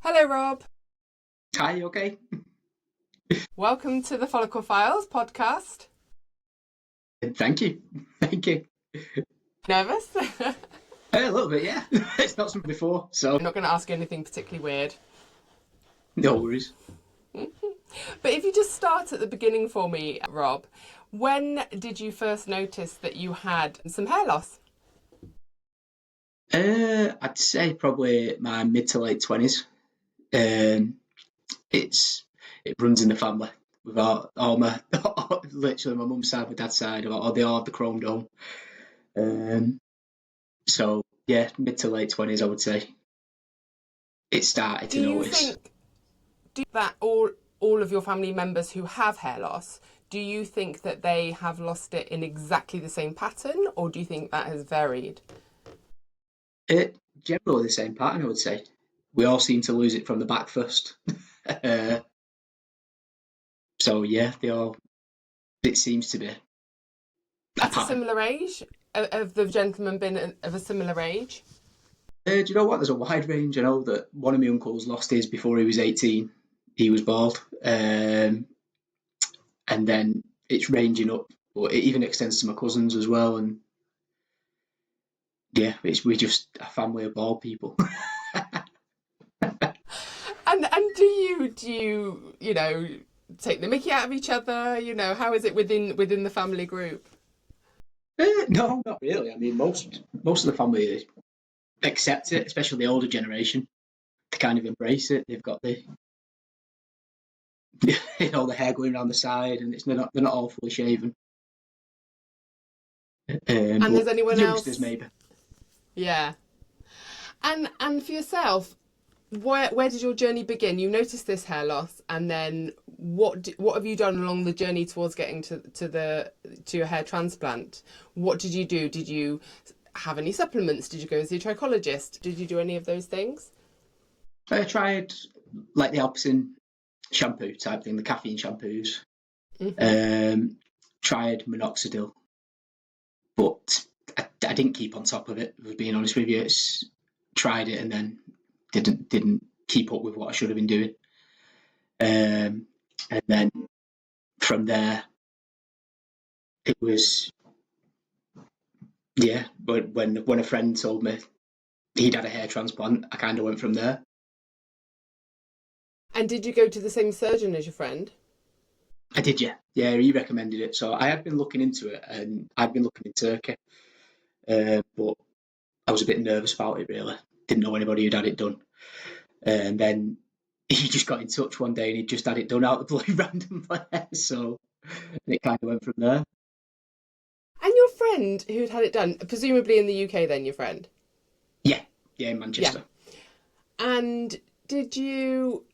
Hello, Rob. Hi, okay? Welcome to the Follicle Files podcast. Thank you. Thank you. Nervous? A little bit, yeah. It's not something before, so I'm not going to ask you anything particularly weird. no worries. But if you just start at the beginning for me, Rob, when did you first notice that you had some hair loss? I'd say probably my mid to late 20s. Um, it's it runs in the family with all my literally my mum's side, my dad's side, they all have the chromosome. Um, so yeah, mid to late 20s, I would say it started Do to you notice. think that all of your family members who have hair loss, do you think that they have lost it in exactly the same pattern, or do you think that has varied? It generally the same pattern, I would say. We all seem to lose it from the back first. uh, so yeah, they all. It seems to be a At a pattern. similar age? Have the gentlemen been of a similar age? Do you know what? There's a wide range. I know that one of my uncles lost his before he was 18. He was bald. And then it's ranging up, but it even extends to my cousins as well. And yeah, we're just a family of bald people. And do you take the mickey out of each other? How is it within the family group? No, not really. I mean, most of the family accept it, especially the older generation. They kind of embrace it. They've got the the hair going around the side, and they're not all fully shaven. And But has anyone youngsters else? maybe. Yeah. And for yourself, where did your journey begin? You noticed this hair loss, and then what have you done along the journey towards getting to your hair transplant? What did you do? Did you have any supplements? Did you go and see a trichologist? Did you do any of those things? I tried like the Alpecin shampoo type thing, the caffeine shampoos. Hmm. Um, Tried minoxidil, but I didn't keep on top of it. If being honest with you, it's tried it and then didn't keep up with what I should have been doing. And then from there, it was yeah. But when a friend told me he'd had a hair transplant, I kind of went from there. And did you go to the same surgeon as your friend? I did, yeah, yeah. He recommended it, so I had been looking into it, and I'd been looking in Turkey, but I was a bit nervous about it. Really, didn't know anybody who'd had it done, and then he just got in touch one day, and he just had it done out of the blue randomly. So it kind of went from there. And your friend who'd had it done, presumably in the UK, then your friend? Yeah, yeah, in Yeah. Manchester. And did you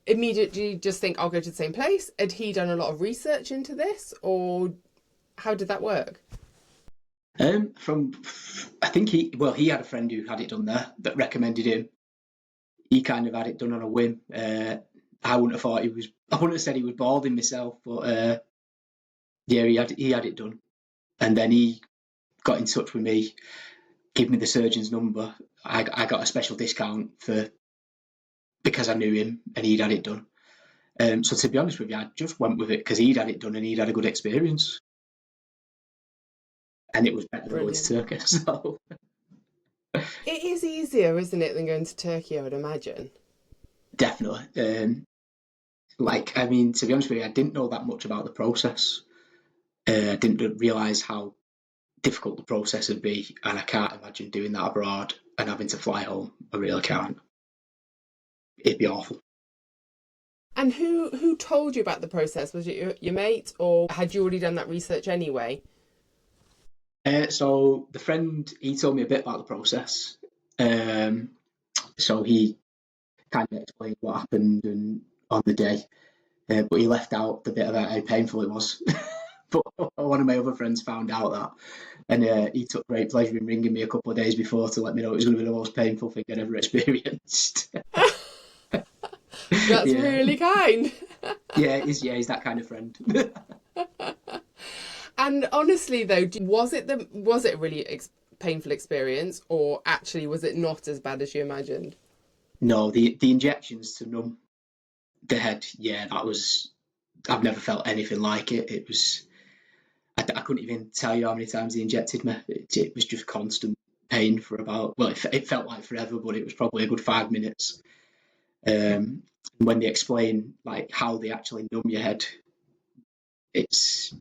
immediately just think, I'll go to the same place? Had he done a lot of research into this, or how did that work? From I think he had a friend who had it done there that recommended him. He kind of had it done on a whim. I wouldn't have thought he was. I wouldn't have said he was balding myself, but yeah, he had it done, and then he got in touch with me, give me the surgeon's number. I got a special discount for because I knew him and he'd had it done. So to be honest with you, I just went with it because he'd had it done and he'd had a good experience, and it was better than going to Brilliant. Turkey. So It is easier, isn't it, than going to Turkey, I would imagine. definitely, like I mean, to be honest with you, I didn't know that much about the process. I didn't realise how difficult the process would be, and I can't imagine doing that abroad and having to fly home. I really can't. It'd be awful. And who told you about the process? Was it your mate, or had you already done that research anyway? So the friend he told me a bit about the process. Um, so he kind of explained what happened and on the day, but he left out the bit about how painful it was. But one of my other friends found out that, and he took great pleasure in ringing me a couple of days before to let me know it was going to be the most painful thing I'd ever experienced. That's Yeah, really kind. he's that kind of friend. And honestly, though, was it a really painful experience, or actually was it not as bad as you imagined? No, the injections to numb the head, yeah, that was. I've never felt anything like it. It was. I couldn't even tell you how many times they injected me. It was just constant pain for about. Well, it felt like forever, but it was probably a good 5 minutes. When they explain like how they actually numb your head, it's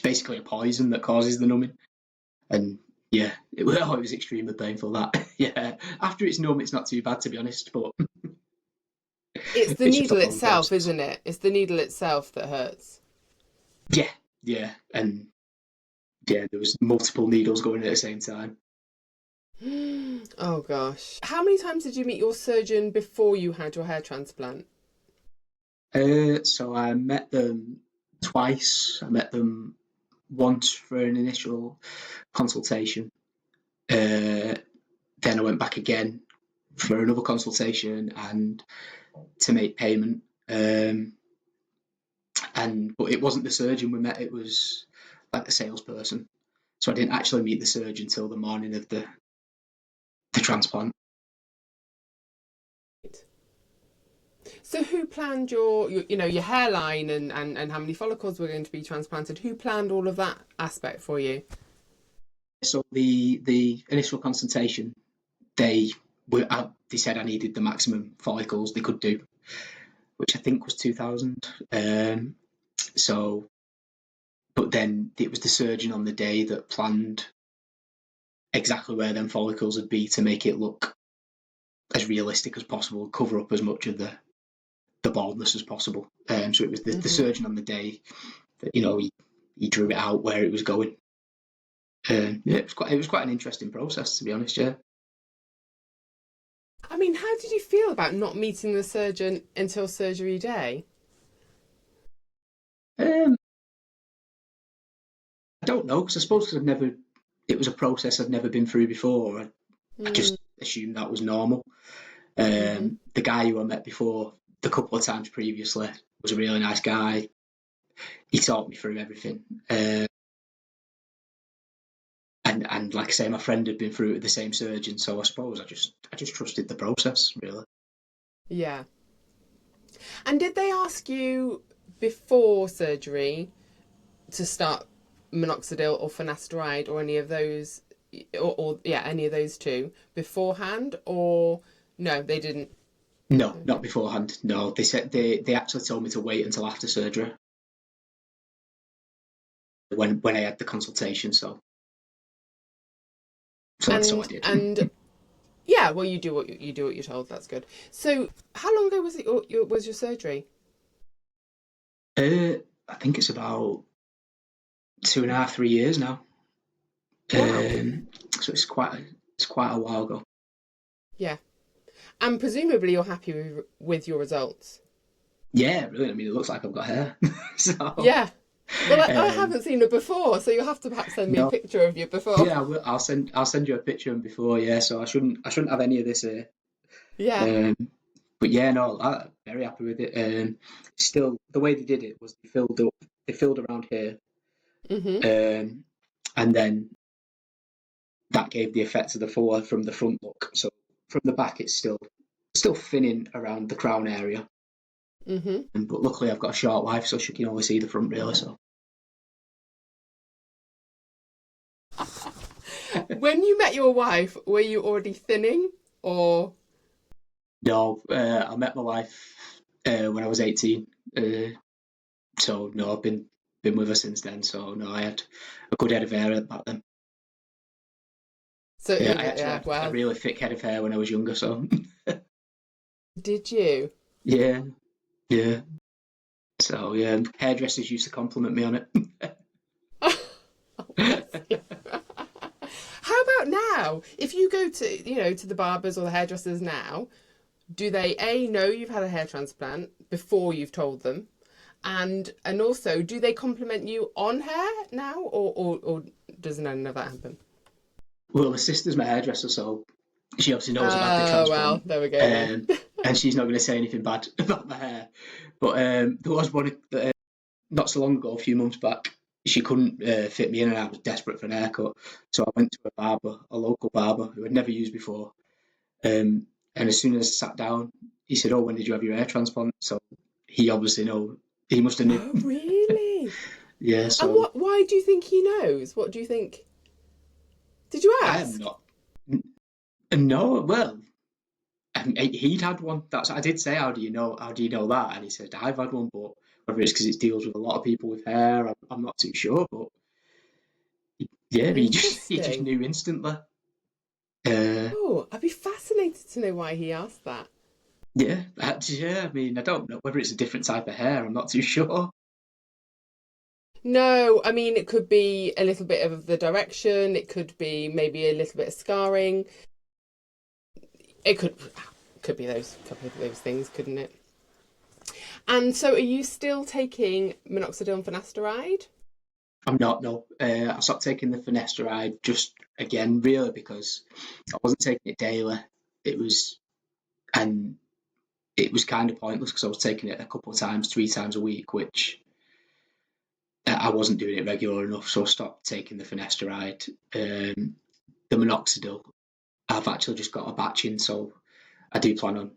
basically a poison that causes the numbing, and yeah, it was extremely painful. That yeah, after it's numb, it's not too bad to be honest, but It's the it's just a needle long itself, process. isn't it? It's the needle itself that hurts. Yeah, yeah, and yeah, there was multiple needles going at the same time. Oh gosh. How many times did you meet your surgeon before you had your hair transplant? So I met them twice. I met them once for an initial consultation. Then I went back again for another consultation and to make payment. But it wasn't the surgeon we met; it was like the salesperson. So I didn't actually meet the surgeon till the morning of the transplant. So who planned your hairline and how many follicles were going to be transplanted? Who planned all of that aspect for you? So the initial consultation, they they said I needed the maximum follicles they could do, which I think was 2,000. So, but then it was the surgeon on the day that planned exactly where them follicles would be to make it look as realistic as possible, cover up as much of the baldness as possible. So it was the Hmm. surgeon on the day that he drew it out where it was going. Yeah, it was quite an interesting process to be honest. Yeah. I mean, how did you feel about not meeting the surgeon until surgery day? Um, I don't know because I suppose because I've never. It was a process I've never been through before. I Mm. just assumed that was normal. Hmm. The guy who I met before, the couple of times previously, was a really nice guy. He taught me through everything. And like I say, my friend had been through it with the same surgeon, so I suppose I just trusted the process really. Yeah. And did they ask you before surgery to start minoxidil or finasteride or any of those, or yeah, any of those two beforehand, or no, they didn't? No, not Okay. beforehand. No, they said they actually told me to wait until after surgery when I had the consultation. So I And did. and yeah, well, you do what you're told. That's good. So, how long ago was was your surgery? I think it's about 2.5, 3 years now. Wow. So it's quite a while ago. Yeah. And presumably you're happy with your results. Yeah, brilliant. I mean, it looks like I've got hair. so Yeah. Well, I um, haven't seen it before, so you'll have to perhaps send me a no, picture of you before. yeah, I'll send you a picture of before. Yeah, so I shouldn't have any of this here. Yeah. Um, but yeah, no, I'm very happy with it. Still, the way they did it was they filled around here, Mhm. um, and then that gave the effect of the fuller from the front look. So from the back, it's still thinning around the crown area. Mhm. But luckily, I've got a short wife, so she can only see the front really. So When you met your wife, were you already thinning, or? no, I met my wife when I was 18. So no, I've been with her since then. So no, I had a good head of hair back then. So Yeah, it I was, actually yeah. had a Well, really thick head of hair when I was younger. So did you? yeah, yeah. So yeah, hairdressers used to compliment me on Oh, bless you. it. How about now? If you go to the barbers or the hairdressers now, do they know you've had a hair transplant before you've told them? And also, do they compliment you on hair now, or does none of that happen? Well, my sister's my hairdresser, so she obviously knows about the Oh, well, transplant, there we go then. um, and she's not going to say anything bad about my hair. But there was one not so long ago, a few months back. She couldn't fit me in, and I was desperate for an haircut. So I went to a barber, a local barber who I'd never used before, um, And as soon as I sat down, he said, "Oh, when did you have your hair transplant?" So he obviously know. He must have knew. Oh, really? Yeah. And So why do you think he knows? What do you think? Did you I am ask? not. No. Well, he'd had one. That's I did say, "How do you know? How do you know that?" And he said, "I've had one, but whether it's because it deals with a lot of people with hair, I'm not too sure." But yeah, he just Interesting. knew instantly. Uh, Oh, I'd be fascinated to know why he asked that. yeah. I mean, I don't know whether it's a different type of hair. I'm not too sure. No, I mean, it could be a little bit of the direction. It could be maybe a little bit of scarring. It could be those couple of those things, couldn't it? And so, are you still taking minoxidil and finasteride? I'm not. No, I stopped taking the finasteride just again, really, because I wasn't taking it daily. It was and it was kind of pointless because I was taking it a couple of times, 3 times a week, which I wasn't doing it regular enough. So I stopped taking the finasteride. The minoxidil, I've actually just got a batch in, so I do plan on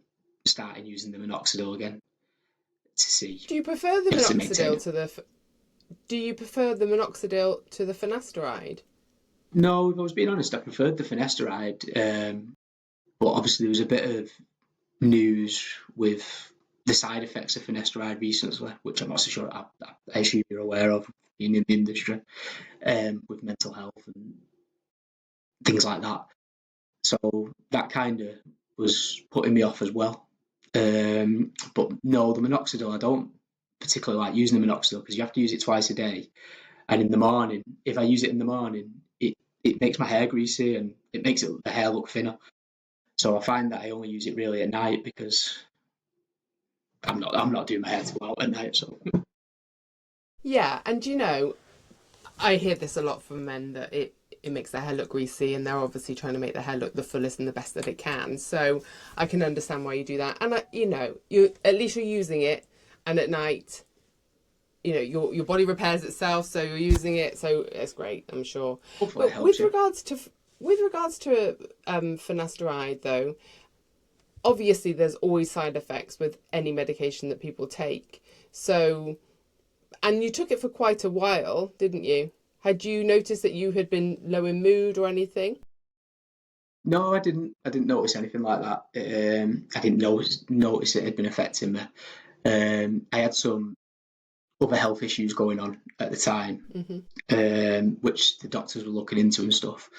starting using the minoxidil again to see Do you prefer the just to maintain minoxidil it. to the? Do you prefer the minoxidil to the finasteride? No, if I was being honest, I preferred the finasteride, but obviously there was a bit of news with the side effects of finasteride recently, which I'm not so sure. I assume you're aware of being in the industry, with mental health and things like that. So that kind of was putting me off as well. But no, the minoxidil, I don't particularly like using the minoxidil because you have to use it twice a day. And in the morning, if I use it in the morning, it makes my hair greasy and it makes the hair look thinner. So I find that I only use it really at night because I'm not doing my hair to go out at night. So Yeah, and I hear this a lot from men that it makes their hair look greasy, and they're obviously trying to make their hair look the fullest and the best that it can. So I can understand why you do that. And you at least you're using it, and at night, your body repairs itself, so you're using it, so it's great, I'm sure. hopefully it But helps you. with regards to finasteride, though, obviously there's always side effects with any medication that people take. So, and you took it for quite a while, didn't you? Had you noticed that you had been low in mood or anything? No, I didn't. I didn't notice anything like that. I didn't notice it had been affecting me. I had some other health issues going on at the time, Hmm. which the doctors were looking into and stuff.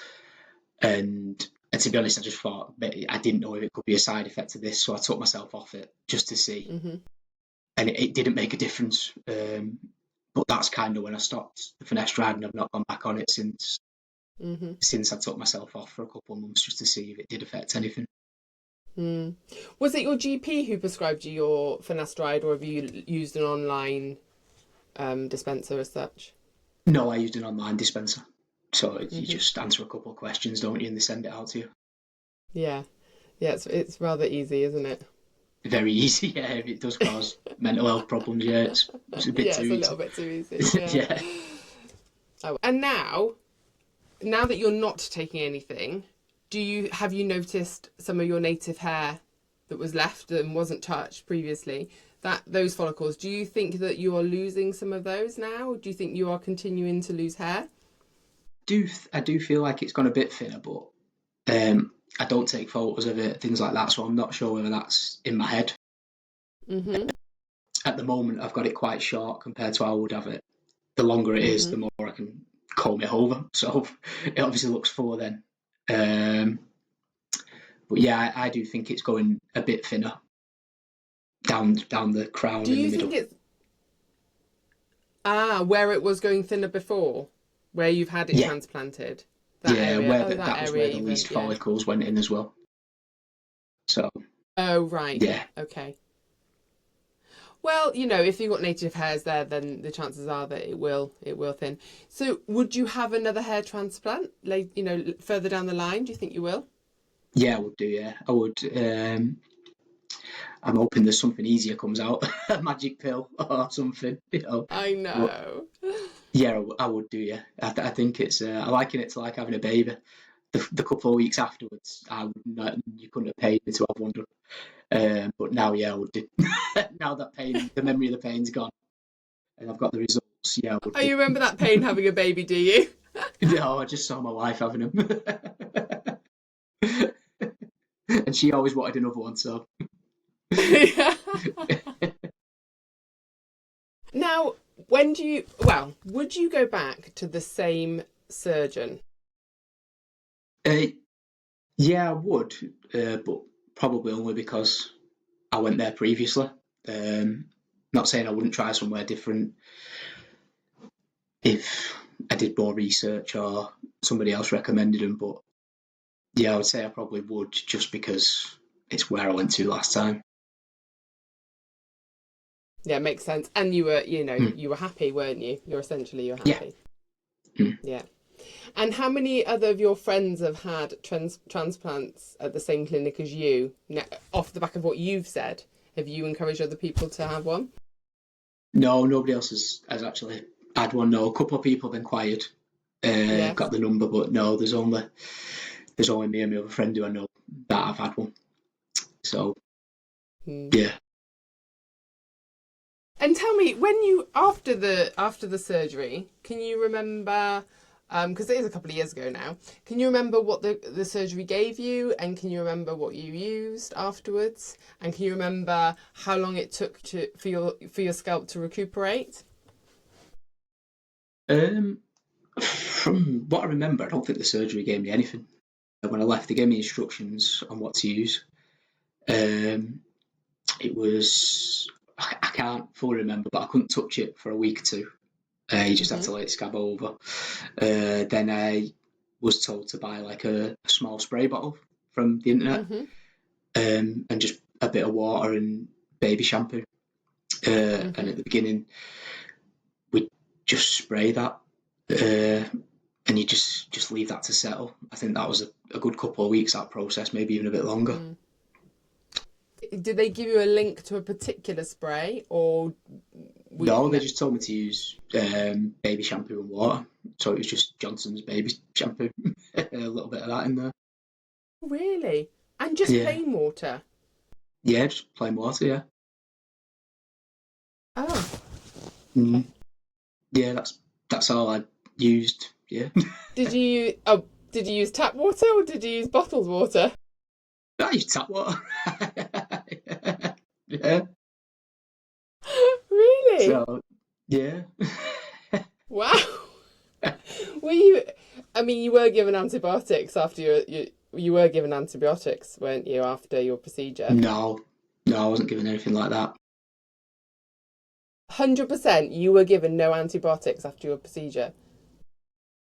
And to be honest, I just thought I didn't know if it could be a side effect of this, so I took myself off it just to see, Hmm. and it didn't make a difference. But that's kind of when I stopped the finasteride, and I've not gone back on it Hmm. since I took myself off for a couple of months just to see if it did affect anything. Mm. Was it your GP who prescribed you your finasteride, or have you used an online dispenser as such? No, I used an online dispenser, so you Hmm. just answer a couple of questions, don't you, and they send it out to you. Yeah, yeah, it's rather easy, isn't it? Very easy, yeah. If it does cause mental health problems, yeah, it's a bit Yeah, too it's a little easy. bit too easy. Yeah. Yeah. Oh, and now that you're not taking anything, have you noticed some of your native hair that was left and wasn't touched previously? That those follicles, do you think that you are losing some of those now? Do you think you are continuing to lose hair? I do feel like it's gone a bit thinner, but I don't take photos of it, things like that, so I'm not sure whether that's in my head. Mm-hmm. At the moment, I've got it quite short compared to how I would have it. The longer it is, Mm-hmm. the more I can comb it over. So it obviously looks fuller then. Um, but yeah, I do think it's going a bit thinner down the crown Do in the you think middle. it's where it was going thinner before, where you've had it Yeah, transplanted? That yeah, area. Oh, that that was area where the even. least Yeah. follicles went in as well. So Oh, right. yeah, Okay. Well, if you've got native hairs there, then the chances are that it will thin. So, would you have another hair transplant, like further down the line? Do you think you will? yeah, I would do. Yeah, I would. I'm hoping there's something easier comes out, a magic pill or something, you know. I But know. yeah, I would do. Yeah, I think it's. I liken it to like having a baby. the couple of weeks afterwards, you couldn't have paid me to have one done. But now, yeah, I would do. Now that the memory of the pain's gone, and I've got the results. Yeah, I would Oh, do. you remember that pain having a baby, do you? No, I just saw my wife having them, and she always wanted another one. So, Now, would you go back to the same surgeon? yeah, I would, but probably only because I went there previously. Not saying I wouldn't try somewhere different if I did more research or somebody else recommended them, but yeah, I would say I probably would just because it's where I went to last time. Yeah, makes sense. And you were, Mm. you were happy, weren't you? You're Yeah. happy. Mm. Yeah. And how many other of your friends have had transplants at the same clinic as you? Off the back of what you've said, have you encouraged other people to have one? No, nobody else has actually had one. No, a couple of people have inquired, Yes. got the number, but no, there's only me and my other friend who I know that have had one. So Hmm. yeah. And tell me, after the surgery, can you remember? Because it is a couple of years ago now. Can you remember what the surgery gave you, and can you remember what you used afterwards, and can you remember how long it took for your scalp to recuperate? From what I remember, I don't think the surgery gave me anything. When I left, they gave me instructions on what to use. Um, it was I can't fully remember, but I couldn't touch it for a week or two. You just had Mm-hmm. to let it scab over. Then I was told to buy like a small spray bottle from the internet, Mm-hmm. and just a bit of water and baby shampoo. And Mm-hmm. at the beginning, we just spray that, and you just leave that to settle. I think that was a good couple of weeks, that process, maybe even a bit longer. Mm. Did they give you a link to a particular spray, or No, they just told me to use baby shampoo and water. So it was just Johnson's baby shampoo, a little bit of that in there. really? And just Yeah, plain water? yeah, just plain water. Yeah, Oh, okay. mm. Yeah, that's all I used. Yeah, Did you use tap water or did you use bottled water? I used tap water. Yeah, Really? so yeah. Wow. Were you? I mean, you were given antibiotics after you were given antibiotics, weren't you, after your procedure? No, no, I wasn't given anything like that. 100%. You were given no antibiotics after your procedure.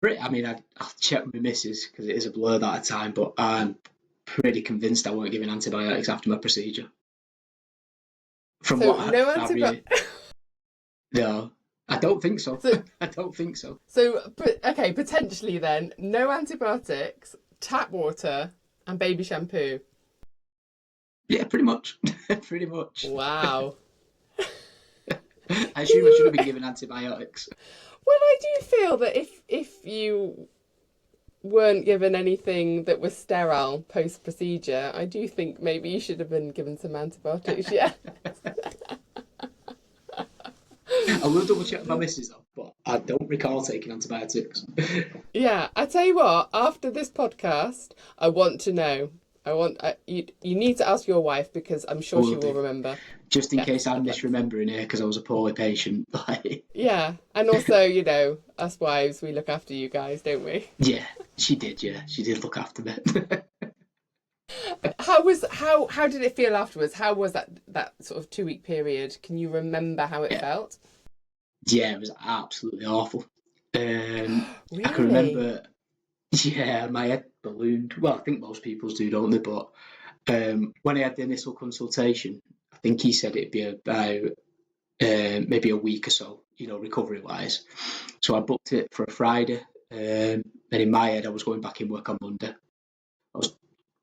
I mean, I'll check with my missus because it is a blur that time, but I'm pretty convinced I weren't given antibiotics after my procedure. From So what no I really, antibiotics. no, I don't think so. So I don't think so. okay, potentially then no antibiotics, tap water, and baby shampoo. Yeah, pretty much. Pretty much. Wow. I Can assume I should you? have been given antibiotics. Well, I do feel that if you weren't given anything that was sterile post procedure, I do think maybe you should have been given some antibiotics. Yeah. I will double check with my missus though, but I don't recall taking antibiotics. Yeah. I tell you what. After this podcast, I want to know. You need to ask your wife because I'm I sure she will will do. remember. Just in Yes, case I'm I'd like to. misremembering here because I was a poorly patient. Yeah, and also, us wives, we look after you guys, don't we? Yeah, she did. Yeah, she did look after me. How did it feel afterwards? How was that sort of 2 week period? Can you remember how it Yeah, felt? yeah, it was absolutely awful. I can Really? remember, yeah, my head ballooned. Well, I think most people's do, don't they? But when I had the initial consultation, I think he said it'd be about maybe a week or so, recovery wise. So I booked it for a Friday. And in my head, I was going back in work on Monday.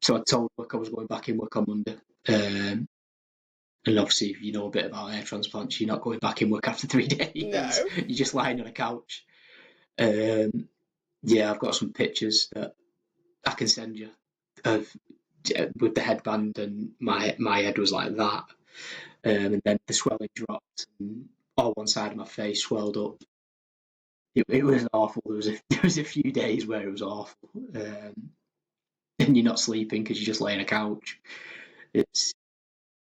So I told work I was going back in work on Monday. And obviously, if you know a bit about hair transplants, you're not going back in work after 3 days. No. You're just lying on a couch. Um, yeah, I've got some pictures that I can send you of with the headband, and my head was like that, and then the swelling dropped, and all one side of my face swelled up. It was awful. There was a few days where it was awful, and you're not sleeping because you just lay on a couch. It's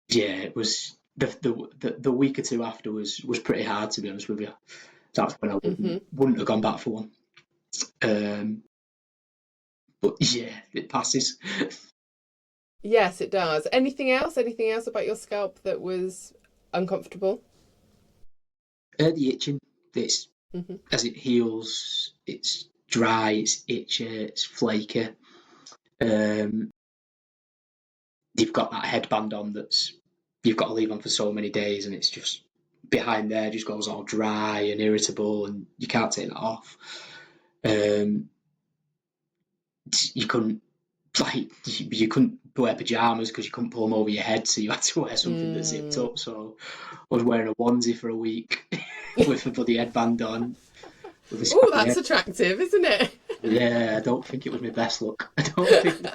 yeah, it was the week or two after was pretty hard, to be honest with you. That's when I wouldn't have gone back for one. But yeah, it passes. Yes, it does. Anything else? Anything else about your scalp that was uncomfortable? The itching, it's Hmm. as it heals, it's dry, it's itchy, it's flaky. Um, you've got that headband on that's you've got to leave on for so many days, and it's just behind there just goes all dry and irritable, and you can't take that off. Um, you couldn't you couldn't wear pajamas because you couldn't pull them over your head, so you had to wear something that zipped up. So I was wearing a onesie for a week with a bloody headband on. With a Oh, scabby that's head. attractive, isn't it? Yeah, I don't think it was my best look. I don't think.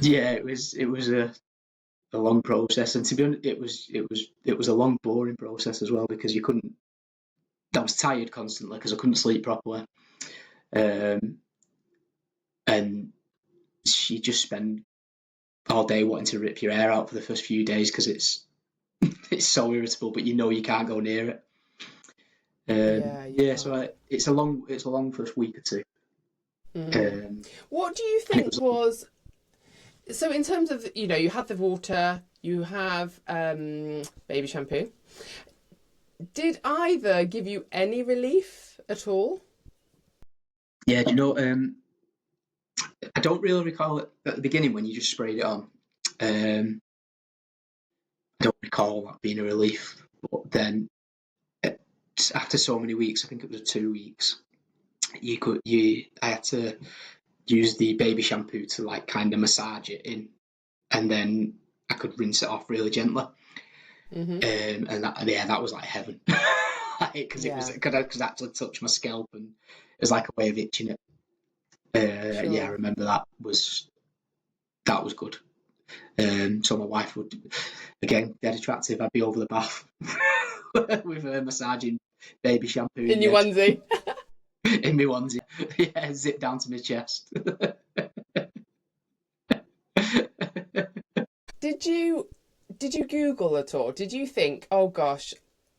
Yeah, it was a long process, and to be honest, it was a long, boring process as well because you couldn't. I was tired constantly because I couldn't sleep properly, um, and you just spend all day wanting to rip your hair out for the first few days because it's so irritable, but you know you can't go near it. Yeah, you Yeah, can't. it's a long first week or two, Hmm. um, What do you and it think was was so in terms of, you have the water, you have baby shampoo. Did either give you any relief at all? yeah. Do you know? I don't really recall it at the beginning when you just sprayed it on. Um, I don't recall that being a relief, but then uh, after so many weeks, I think it was 2 weeks. I had to use the baby shampoo to like kind of massage it in, and then I could rinse it off really gently. Hmm. And that was like heaven, because it was Yeah, because I actually touch my scalp, and it was like a way of itching it. Yeah, I sure. remember that was good. So my wife would, again, dead attractive. I'd be over the bath with her massaging baby shampoo in In the your head onesie. in my onesie, yeah, zip down to my chest. Did you did you Google at all? Did you think, oh gosh,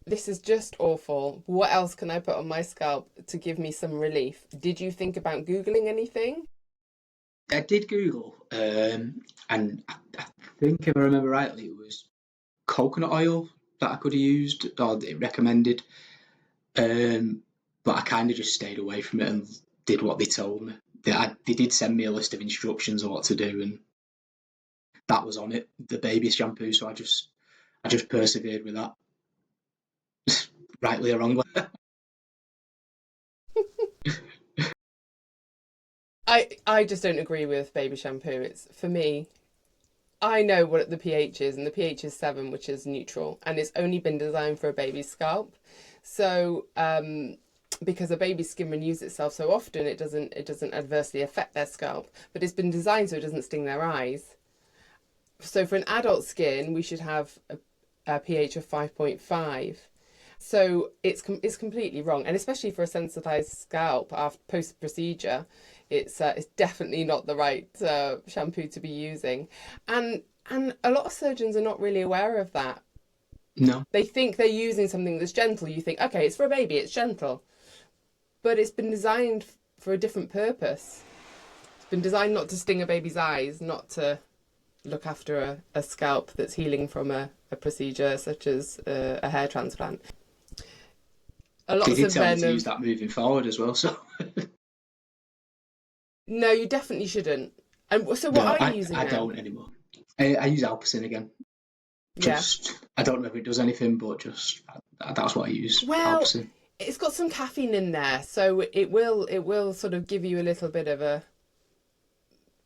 this is just awful. What else can I put on my scalp to give me some relief? Did you think about Googling anything? I did Google, and I think if I remember rightly, it was coconut oil that I could have used or it recommended. Um, but I kind of just stayed away from it and did what they told me. They did send me a list of instructions on what to do, and that was on it, the baby shampoo. So I just persevered with that, rightly or wrongly. I just don't agree with baby shampoo. It's for me, I know what the pH is, and the pH is 7, which is neutral, and it's only been designed for a baby's scalp. So, because a baby's skin renews itself so often, it doesn't adversely affect their scalp. But it's been designed so it doesn't sting their eyes. So for an adult skin, we should have a pH of 5.5. So it's completely wrong, and especially for a sensitized scalp after post procedure, it's definitely not the right shampoo to be using, and a lot of surgeons are not really aware of that. No, They think they're using something that's gentle. You think, okay, it's for a baby, it's gentle, but it's been designed for a different purpose. It's been designed not to sting a baby's eyes, not to look after a scalp that's healing from a procedure such as a hair transplant. A they lots did of tell me men to use have that moving forward as well. So no, you definitely shouldn't. And so, what no, are you using I now? don't anymore. I use Alpacin again. Yeah. Just I don't know if it does anything, but just that's what I use. Well, Alpacin. it's got some caffeine in there, so it will sort of give you a little bit of a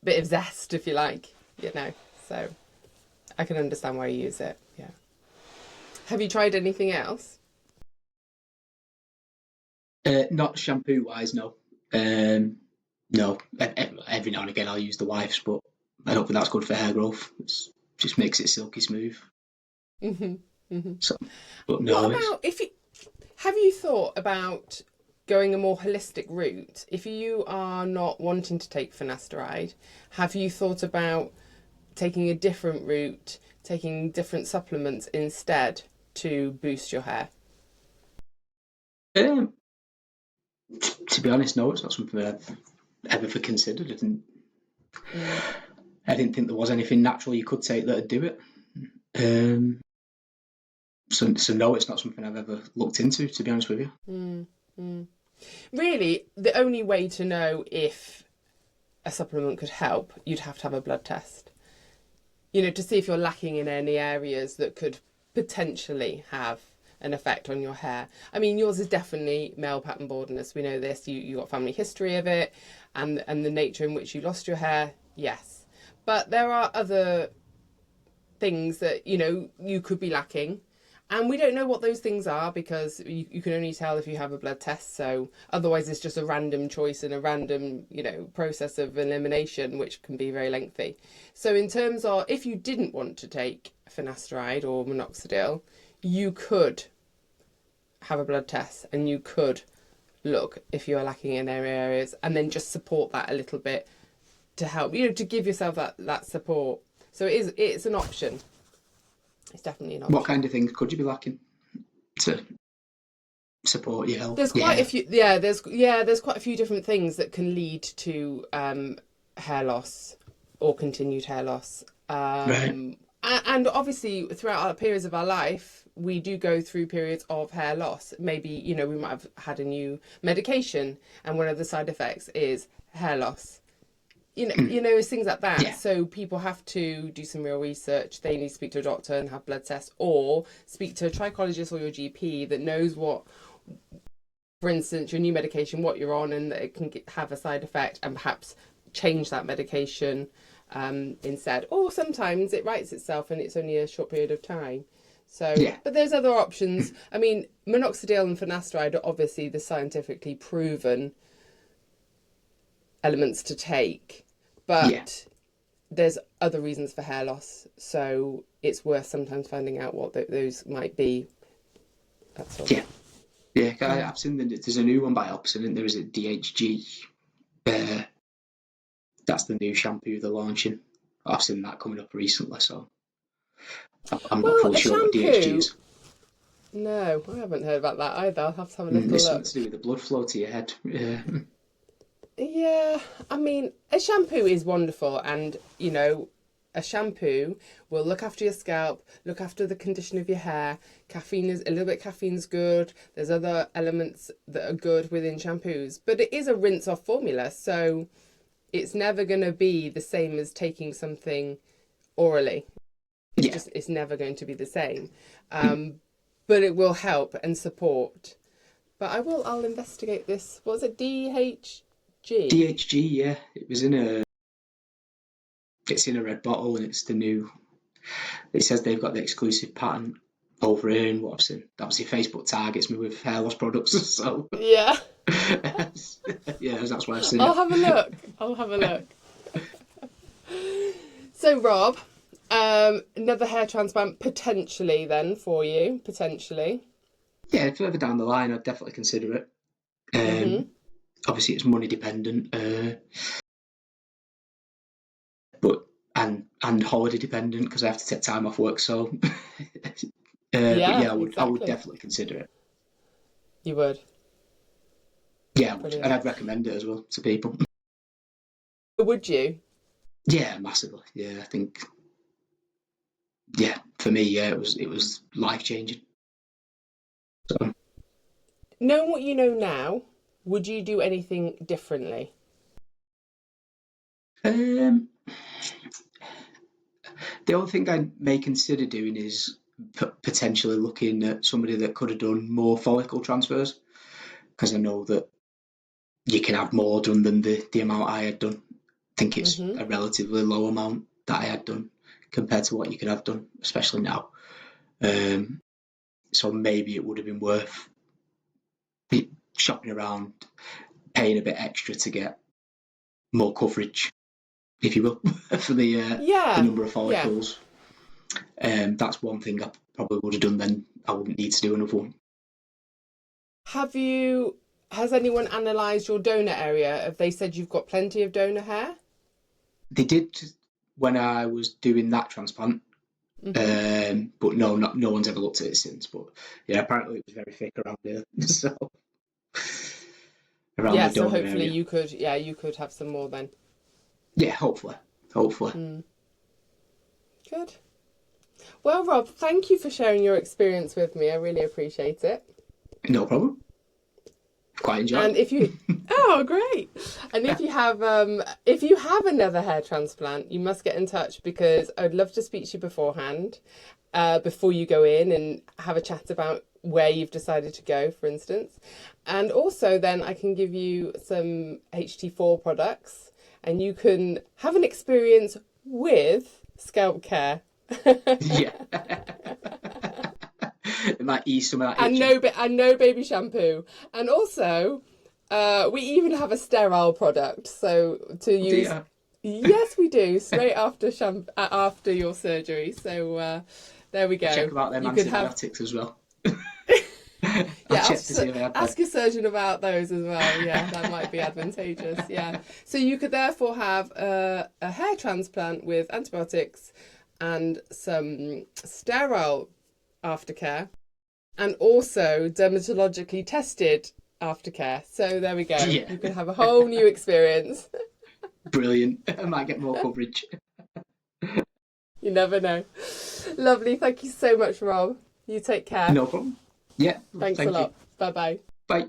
bit of zest, if you like, you know. So I can understand why you use it. Yeah. Have you tried anything else? Not shampoo wise, no. No, every now and again I'll use the wife's, but I don't think that's good for hair growth. It just makes it silky smooth. Hmm. Hmm. So, but What no, it's about if you have you thought about going a more holistic route? If you are not wanting to take finasteride, have you thought about taking a different route, taking different supplements instead to boost your hair? um, to be honest, no, it's not something I've ever considered. Mm. I didn't think there was anything natural you could take that'd do it. Um, so no, it's not something I've ever looked into. To be honest with you, Mm. Mm. Really, the only way to know if a supplement could help, you'd have to have a blood test. You know, to see if you're lacking in any areas that could potentially have an effect on your hair. I mean, yours is definitely male pattern baldness. We know this. You got family history of it, and the nature in which you lost your hair. Yes, but there are other things that you could be lacking, and we don't know what those things are because you can only tell if you have a blood test. So otherwise it's just a random choice and a random process of elimination, which can be very lengthy. So in terms of if you didn't want to take finasteride or minoxidil, you could have a blood test and you could look if you are lacking in their areas, and then just support that a little bit to help to give yourself that support. So it's an option. It's definitely an what option. kind of things could you be lacking to support your health? There's quite a few. There's quite a few different things that can lead to hair loss or continued hair loss. Right. And obviously, throughout our periods of our life, we do go through periods of hair loss. Maybe we might have had a new medication, and one of the side effects is hair loss. It's things like that. Yeah. So people have to do some real research. They need to speak to a doctor and have blood tests, or speak to a trichologist or your GP that knows what, for instance, your new medication, what you're on, and that it can have a side effect, and perhaps change that medication instead. Or sometimes it rights itself and it's only a short period of time. So, Yeah. but there's other options. I mean, minoxidil and finasteride are obviously the scientifically proven elements to take, but Yeah. there's other reasons for hair loss. So it's worth sometimes finding out what those might be. That's all. Yeah. Yeah, I've seen that there's a new one by Opsin, and there is a DHG. That's the new shampoo they're launching. I've seen that coming up recently, so I'm not Well, fully a sure what DHG shampoo. is. No, I haven't heard about that either. I'll have to have a little It's something to look. do with the blood flow to your head. Yeah, I mean, a shampoo is wonderful, and a shampoo will look after your scalp, look after the condition of your hair. Caffeine is a little bit. Caffeine's good. There's other elements that are good within shampoos, but it is a rinse-off formula, so it's never going to be the same as taking something orally. Yeah. It's never going to be the same, but it will help and support. But I'll investigate this. Was it DHG? DHG, yeah. It's in a red bottle, and it's the new. It says they've got the exclusive patent over here in what I've seen. Obviously, Facebook targets me with hair loss products, so Yeah. yeah, that's why I've seen I'll it. have a look. I'll have a look. So, Rob, another hair transplant potentially then for you, potentially. Yeah, further down the line, I'd definitely consider it. Mhm. Obviously, it's money dependent, but and holiday dependent because I have to take time off work. So, but Yeah, yeah, I would exactly. definitely consider it. You would. Yeah, I would, and Brilliant. I'd recommend it as well to people. Would you? Yeah, massively. Yeah, I think. Yeah, for me, yeah, it was life changing. So, Knowing what you know now, would you do anything differently? um, the only thing I may consider doing is potentially looking at somebody that could have done more follicle transfers because I know that you can have more done than the amount I had done. I think it's Mhm. a relatively low amount that I had done compared to what you could have done, especially now. Um, so maybe it would have been worth shopping around, paying a bit extra to get more coverage, if you will, for the Yeah, number of yeah. follicles. That's one thing I probably would have done then. I wouldn't need to do another one. Has anyone analysed your donor area? Have they said you've got plenty of donor hair? They did when I was doing that transplant, Hmm. but no one's ever looked at it since. But yeah, apparently it was very thick around there, so around Yeah, the so donor hopefully area. you could have some more then. Yeah, hopefully. Mm. Good. Well, Rob, thank you for sharing your experience with me. I really appreciate it. No problem. Quite enjoyed And if you, it. oh, great! And if you have another hair transplant, you must get in touch because I'd love to speak to you beforehand, before you go in and have a chat about where you've decided to go, for instance. And also, then I can give you some HT4 products, and you can have an experience with scalp care. Yeah. It might ease some of that And itching. no baby shampoo, and also we even have a sterile product so to use. Yeah. Yes, we do, straight after after your surgery. So there we I'll check go. about them You could have, antibiotics as well. I'll yeah, check to see if I have them. ask your surgeon about those as well. Yeah, that might be advantageous. Yeah, so you could therefore have a hair transplant with antibiotics and some sterile aftercare, and also dermatologically tested aftercare. So there we go. Yeah, You can have a whole new experience. brilliant. I might get more coverage. You never know. Lovely. Thank you so much, Rob. You take care. No problem. Yeah, Thanks a thank you. lot. Bye bye. Bye.